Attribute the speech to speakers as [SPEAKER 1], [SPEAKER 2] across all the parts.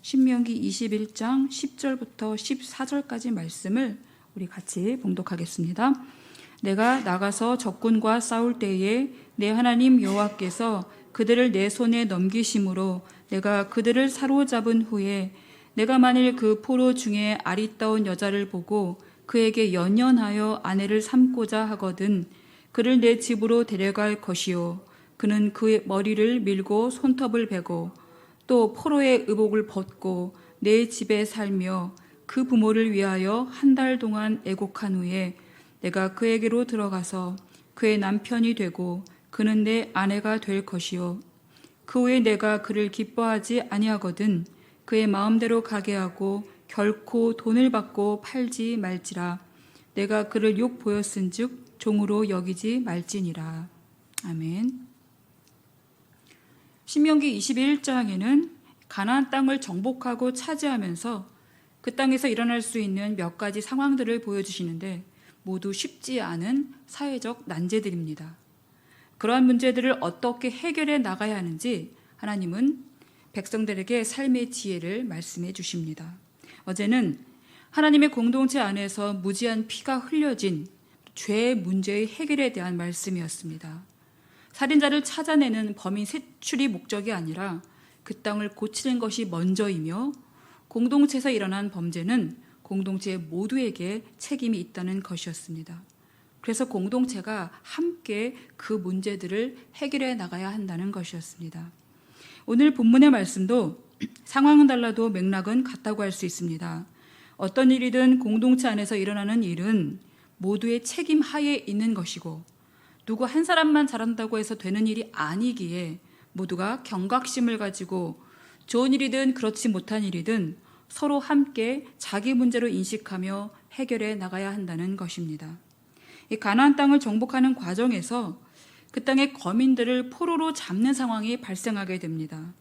[SPEAKER 1] 신명기 21장 10절부터 14절까지 말씀을 우리 같이 봉독하겠습니다. 내가 나가서 적군과 싸울 때에 내 하나님 여호와께서 그들을 내 손에 넘기심으로 내가 그들을 사로잡은 후에 내가 만일 그 포로 중에 아리따운 여자를 보고 그에게 연연하여 아내를 삼고자 하거든 그를 내 집으로 데려갈 것이요 그는 그의 머리를 밀고 손톱을 베고 또 포로의 의복을 벗고 내 집에 살며 그 부모를 위하여 한 달 동안 애곡한 후에 내가 그에게로 들어가서 그의 남편이 되고 그는 내 아내가 될 것이요 그 후에 내가 그를 기뻐하지 아니하거든 그의 마음대로 가게 하고 결코 돈을 받고 팔지 말지라 내가 그를 욕 보였은즉 종으로 여기지 말지니라. 아멘. 신명기 21장에는 가나안 땅을 정복하고 차지하면서 그 땅에서 일어날 수 있는 몇 가지 상황들을 보여주시는데 모두 쉽지 않은 사회적 난제들입니다. 그러한 문제들을 어떻게 해결해 나가야 하는지 하나님은 백성들에게 삶의 지혜를 말씀해 주십니다. 어제는 하나님의 공동체 안에서 무지한 피가 흘려진 죄의 문제의 해결에 대한 말씀이었습니다. 살인자를 찾아내는 범인 색출이 목적이 아니라 그 땅을 고치는 것이 먼저이며 공동체에서 일어난 범죄는 공동체 모두에게 책임이 있다는 것이었습니다. 그래서 공동체가 함께 그 문제들을 해결해 나가야 한다는 것이었습니다. 오늘 본문의 말씀도 상황은 달라도 맥락은 같다고 할 수 있습니다. 어떤 일이든 공동체 안에서 일어나는 일은 모두의 책임 하에 있는 것이고 누구 한 사람만 잘한다고 해서 되는 일이 아니기에 모두가 경각심을 가지고 좋은 일이든 그렇지 못한 일이든 서로 함께 자기 문제로 인식하며 해결해 나가야 한다는 것입니다. 이 가나안 땅을 정복하는 과정에서 그 땅의 거민들을 포로로 잡는 상황이 발생하게 됩니다.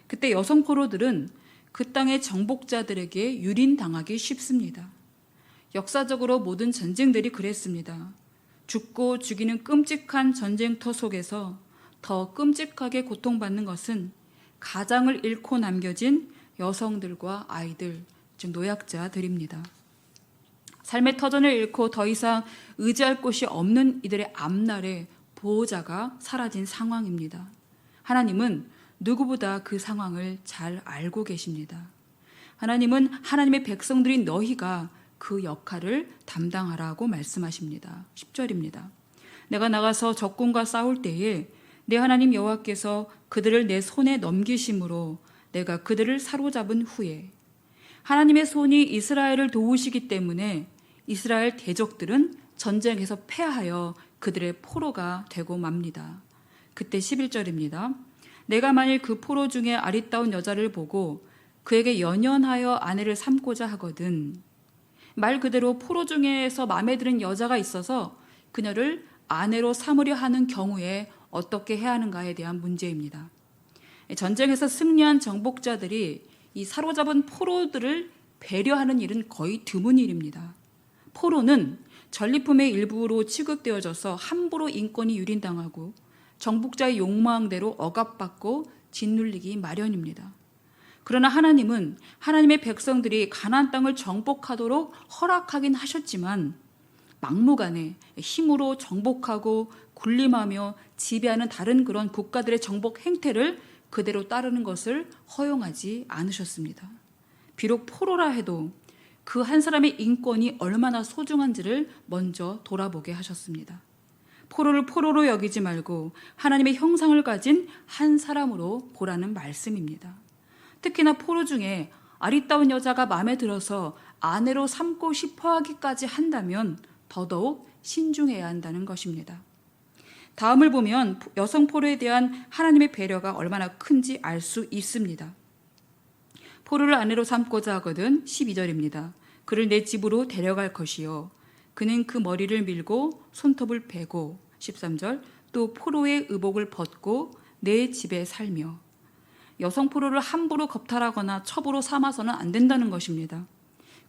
[SPEAKER 1] 그때 여성 포로들은 그 땅의 정복자들에게 유린당하기 쉽습니다. 역사적으로 모든 전쟁들이 그랬습니다. 죽고 죽이는 끔찍한 전쟁터 속에서 더 끔찍하게 고통받는 것은 가장을 잃고 남겨진 여성들과 아이들, 즉 노약자들입니다. 삶의 터전을 잃고 더 이상 의지할 곳이 없는 이들의 앞날에 보호자가 사라진 상황입니다. 하나님은 누구보다 그 상황을 잘 알고 계십니다. 하나님은 하나님의 백성들인 너희가 그 역할을 담당하라고 말씀하십니다. 10절입니다. 내가 나가서 적군과 싸울 때에 내 하나님 여호와께서 그들을 내 손에 넘기심으로 내가 그들을 사로잡은 후에 하나님의 손이 이스라엘을 도우시기 때문에 이스라엘 대적들은 전쟁에서 패하여 그들의 포로가 되고 맙니다. 그때 11절입니다. 내가 만일 그 포로 중에 아리따운 여자를 보고 그에게 연연하여 아내를 삼고자 하거든 말 그대로 포로 중에서 마음에 드는 여자가 있어서 그녀를 아내로 삼으려 하는 경우에 어떻게 해야 하는가에 대한 문제입니다. 전쟁에서 승리한 정복자들이 이 사로잡은 포로들을 배려하는 일은 거의 드문 일입니다. 포로는 전리품의 일부로 취급되어져서 함부로 인권이 유린당하고 정복자의 욕망대로 억압받고 짓눌리기 마련입니다. 그러나 하나님은 하나님의 백성들이 가나안 땅을 정복하도록 허락하긴 하셨지만 막무가내 힘으로 정복하고 군림하며 지배하는 다른 그런 국가들의 정복 행태를 그대로 따르는 것을 허용하지 않으셨습니다. 비록 포로라 해도 그 한 사람의 인권이 얼마나 소중한지를 먼저 돌아보게 하셨습니다. 포로를 포로로 여기지 말고 하나님의 형상을 가진 한 사람으로 보라는 말씀입니다. 특히나 포로 중에 아리따운 여자가 마음에 들어서 아내로 삼고 싶어 하기까지 한다면 더더욱 신중해야 한다는 것입니다. 다음을 보면 여성 포로에 대한 하나님의 배려가 얼마나 큰지 알 수 있습니다. 포로를 아내로 삼고자 하거든 12절입니다. 그를 내 집으로 데려갈 것이요 그는 그 머리를 밀고 손톱을 베고 13절 또 포로의 의복을 벗고 내 집에 살며 여성 포로를 함부로 겁탈하거나 첩으로 삼아서는 안 된다는 것입니다.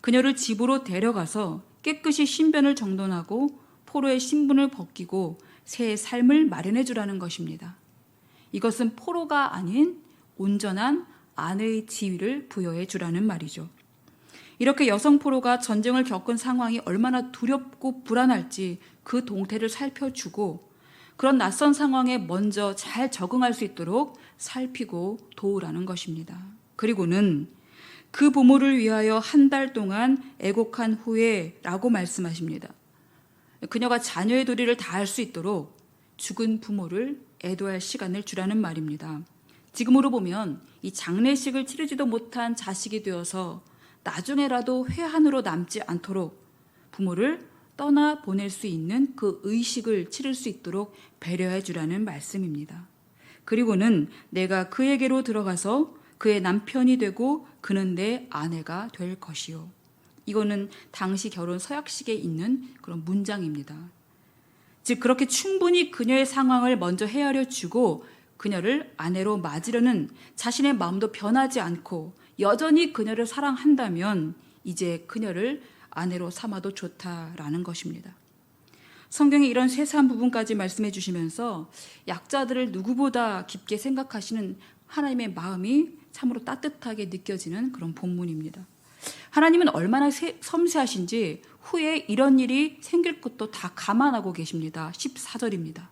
[SPEAKER 1] 그녀를 집으로 데려가서 깨끗이 신변을 정돈하고 포로의 신분을 벗기고 새 삶을 마련해 주라는 것입니다. 이것은 포로가 아닌 온전한 아내의 지위를 부여해 주라는 말이죠. 이렇게 여성 포로가 전쟁을 겪은 상황이 얼마나 두렵고 불안할지 그 동태를 살펴주고 그런 낯선 상황에 먼저 잘 적응할 수 있도록 살피고 도우라는 것입니다. 그리고는 그 부모를 위하여 한 달 동안 애곡한 후에 라고 말씀하십니다. 그녀가 자녀의 도리를 다할 수 있도록 죽은 부모를 애도할 시간을 주라는 말입니다. 지금으로 보면 이 장례식을 치르지도 못한 자식이 되어서 나중에라도 회한으로 남지 않도록 부모를 떠나 보낼 수 있는 그 의식을 치를 수 있도록 배려해 주라는 말씀입니다. 그리고는 내가 그에게로 들어가서 그의 남편이 되고 그는 내 아내가 될 것이요. 이거는 당시 결혼 서약식에 있는 그런 문장입니다. 즉 그렇게 충분히 그녀의 상황을 먼저 헤아려 주고 그녀를 아내로 맞으려는 자신의 마음도 변하지 않고 여전히 그녀를 사랑한다면 이제 그녀를 아내로 삼아도 좋다라는 것입니다. 성경에 이런 세세한 부분까지 말씀해 주시면서 약자들을 누구보다 깊게 생각하시는 하나님의 마음이 참으로 따뜻하게 느껴지는 그런 본문입니다. 하나님은 얼마나 섬세하신지 후에 이런 일이 생길 것도 다 감안하고 계십니다. 14절입니다.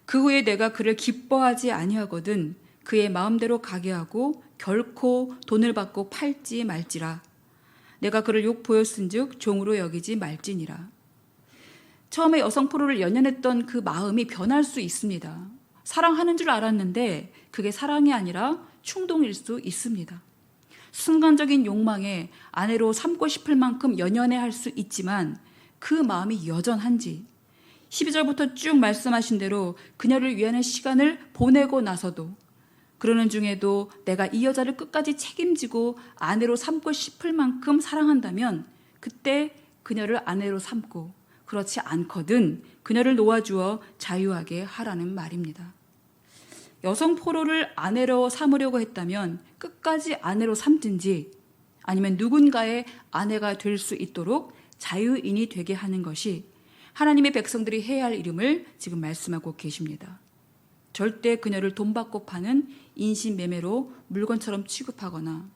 [SPEAKER 1] 그 후에 내가 그를 기뻐하지 아니하거든 그의 마음대로 가게 하고 결코 돈을 받고 팔지 말지라. 내가 그를 욕보였은즉 종으로 여기지 말지니라. 처음에 여성 포로를 연연했던 그 마음이 변할 수 있습니다. 사랑하는 줄 알았는데 그게 사랑이 아니라 충동일 수 있습니다. 순간적인 욕망에 아내로 삼고 싶을 만큼 연연해 할 수 있지만 그 마음이 여전한지 12절부터 쭉 말씀하신 대로 그녀를 위하는 시간을 보내고 나서도 그러는 중에도 내가 이 여자를 끝까지 책임지고 아내로 삼고 싶을 만큼 사랑한다면 그때 그녀를 아내로 삼고 그렇지 않거든 그녀를 놓아주어 자유하게 하라는 말입니다. 여성 포로를 아내로 삼으려고 했다면 끝까지 아내로 삼든지 아니면 누군가의 아내가 될 수 있도록 자유인이 되게 하는 것이 하나님의 백성들이 해야 할 일임을 지금 말씀하고 계십니다. 절대 그녀를 돈 받고 파는 인신매매로 물건처럼 취급하거나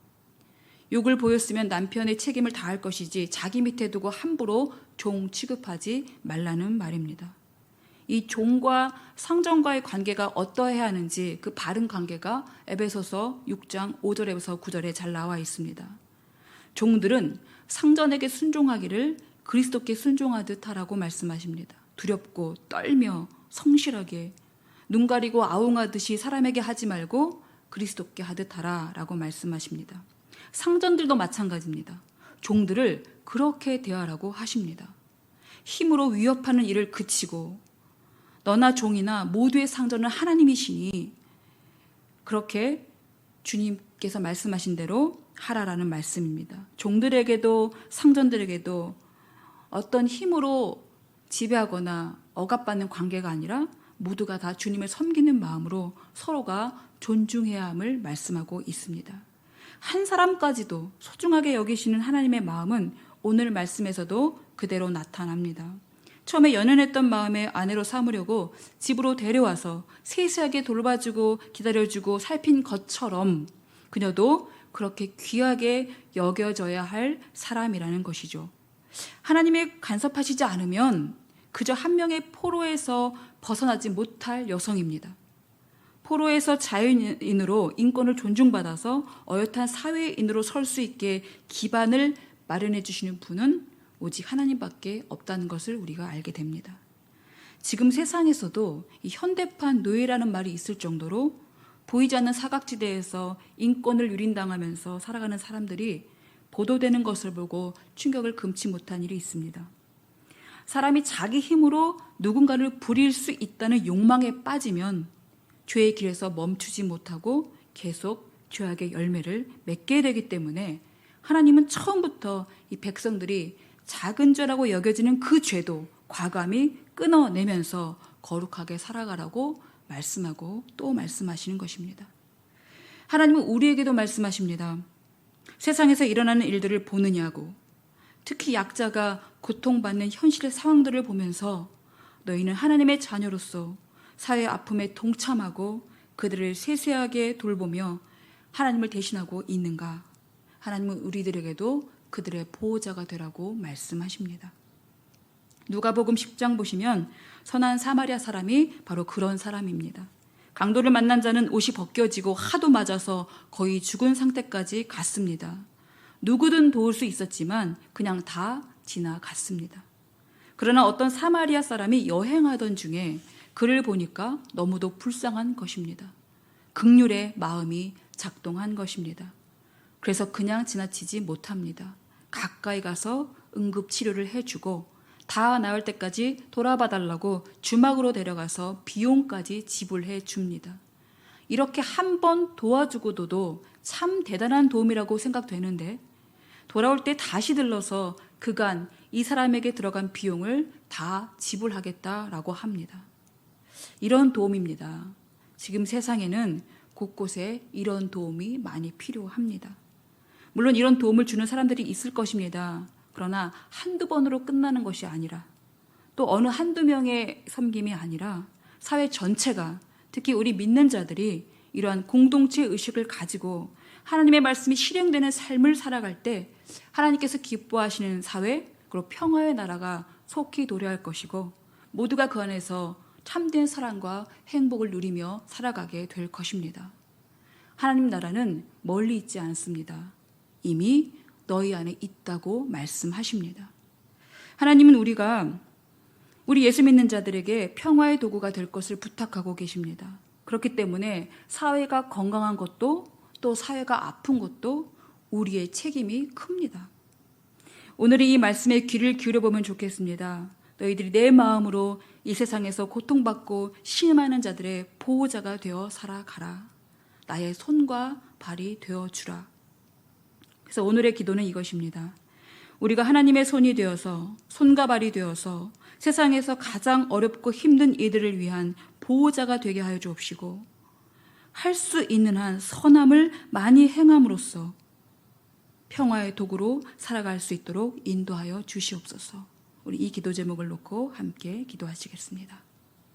[SPEAKER 1] 욕을 보였으면 남편의 책임을 다할 것이지 자기 밑에 두고 함부로 종 취급하지 말라는 말입니다. 이 종과 상전과의 관계가 어떠해야 하는지 그 바른 관계가 에베소서 6장 5절에서 9절에 잘 나와 있습니다. 종들은 상전에게 순종하기를 그리스도께 순종하듯 하라고 말씀하십니다. 두렵고 떨며 성실하게 눈 가리고 아웅하듯이 사람에게 하지 말고 그리스도께 하듯 하라라고 말씀하십니다. 상전들도 마찬가지입니다. 종들을 그렇게 대하라고 하십니다. 힘으로 위협하는 일을 그치고 너나 종이나 모두의 상전은 하나님이시니 그렇게 주님께서 말씀하신 대로 하라라는 말씀입니다. 종들에게도 상전들에게도 어떤 힘으로 지배하거나 억압받는 관계가 아니라 모두가 다 주님을 섬기는 마음으로 서로가 존중해야 함을 말씀하고 있습니다. 한 사람까지도 소중하게 여기시는 하나님의 마음은 오늘 말씀에서도 그대로 나타납니다. 처음에 연연했던 마음에 아내로 삼으려고 집으로 데려와서 세세하게 돌봐주고 기다려주고 살핀 것처럼 그녀도 그렇게 귀하게 여겨져야 할 사람이라는 것이죠. 하나님의 간섭하시지 않으면 그저 한 명의 포로에서 벗어나지 못할 여성입니다. 포로에서 자유인으로 인권을 존중받아서 어엿한 사회인으로 설 수 있게 기반을 마련해 주시는 분은 오직 하나님밖에 없다는 것을 우리가 알게 됩니다. 지금 세상에서도 이 현대판 노예라는 말이 있을 정도로 보이지 않는 사각지대에서 인권을 유린당하면서 살아가는 사람들이 보도되는 것을 보고 충격을 금치 못한 일이 있습니다. 사람이 자기 힘으로 누군가를 부릴 수 있다는 욕망에 빠지면 죄의 길에서 멈추지 못하고 계속 죄악의 열매를 맺게 되기 때문에 하나님은 처음부터 이 백성들이 작은 죄라고 여겨지는 그 죄도 과감히 끊어내면서 거룩하게 살아가라고 말씀하고 또 말씀하시는 것입니다. 하나님은 우리에게도 말씀하십니다. 세상에서 일어나는 일들을 보느냐고, 특히 약자가 고통받는 현실의 상황들을 보면서 너희는 하나님의 자녀로서 사회의 아픔에 동참하고 그들을 세세하게 돌보며 하나님을 대신하고 있는가? 하나님은 우리들에게도 그들의 보호자가 되라고 말씀하십니다. 누가복음 10장 보시면 선한 사마리아 사람이 바로 그런 사람입니다. 강도를 만난 자는 옷이 벗겨지고 하도 맞아서 거의 죽은 상태까지 갔습니다. 누구든 도울 수 있었지만 그냥 다 지나갔습니다. 그러나 어떤 사마리아 사람이 여행하던 중에 그를 보니까 너무도 불쌍한 것입니다. 긍휼의 마음이 작동한 것입니다. 그래서 그냥 지나치지 못합니다. 가까이 가서 응급치료를 해주고 다 나을 때까지 돌아봐 달라고 주막으로 데려가서 비용까지 지불해 줍니다. 이렇게 한 번 도와주고도 참 대단한 도움이라고 생각되는데 돌아올 때 다시 들러서 그간 이 사람에게 들어간 비용을 다 지불하겠다라고 합니다. 이런 도움입니다. 지금 세상에는 곳곳에 이런 도움이 많이 필요합니다. 물론 이런 도움을 주는 사람들이 있을 것입니다. 그러나 한두 번으로 끝나는 것이 아니라 또 어느 한두 명의 섬김이 아니라 사회 전체가 특히 우리 믿는 자들이 이러한 공동체 의식을 가지고 하나님의 말씀이 실행되는 삶을 살아갈 때 하나님께서 기뻐하시는 사회 그리고 평화의 나라가 속히 도래할 것이고 모두가 그 안에서 참된 사랑과 행복을 누리며 살아가게 될 것입니다. 하나님 나라는 멀리 있지 않습니다. 이미 너희 안에 있다고 말씀하십니다. 하나님은 우리 예수 믿는 자들에게 평화의 도구가 될 것을 부탁하고 계십니다. 그렇기 때문에 사회가 건강한 것도 또 사회가 아픈 것도 우리의 책임이 큽니다. 오늘 이 말씀에 귀를 기울여보면 좋겠습니다. 너희들이 내 마음으로 이 세상에서 고통받고 신음하는 자들의 보호자가 되어 살아가라. 나의 손과 발이 되어주라. 그래서 오늘의 기도는 이것입니다. 우리가 하나님의 손이 되어서 손과 발이 되어서 세상에서 가장 어렵고 힘든 이들을 위한 보호자가 되게 하여 주옵시고 할 수 있는 한 선함을 많이 행함으로써 평화의 도구로 살아갈 수 있도록 인도하여 주시옵소서. 우리 이 기도 제목을 놓고 함께 기도하시겠습니다.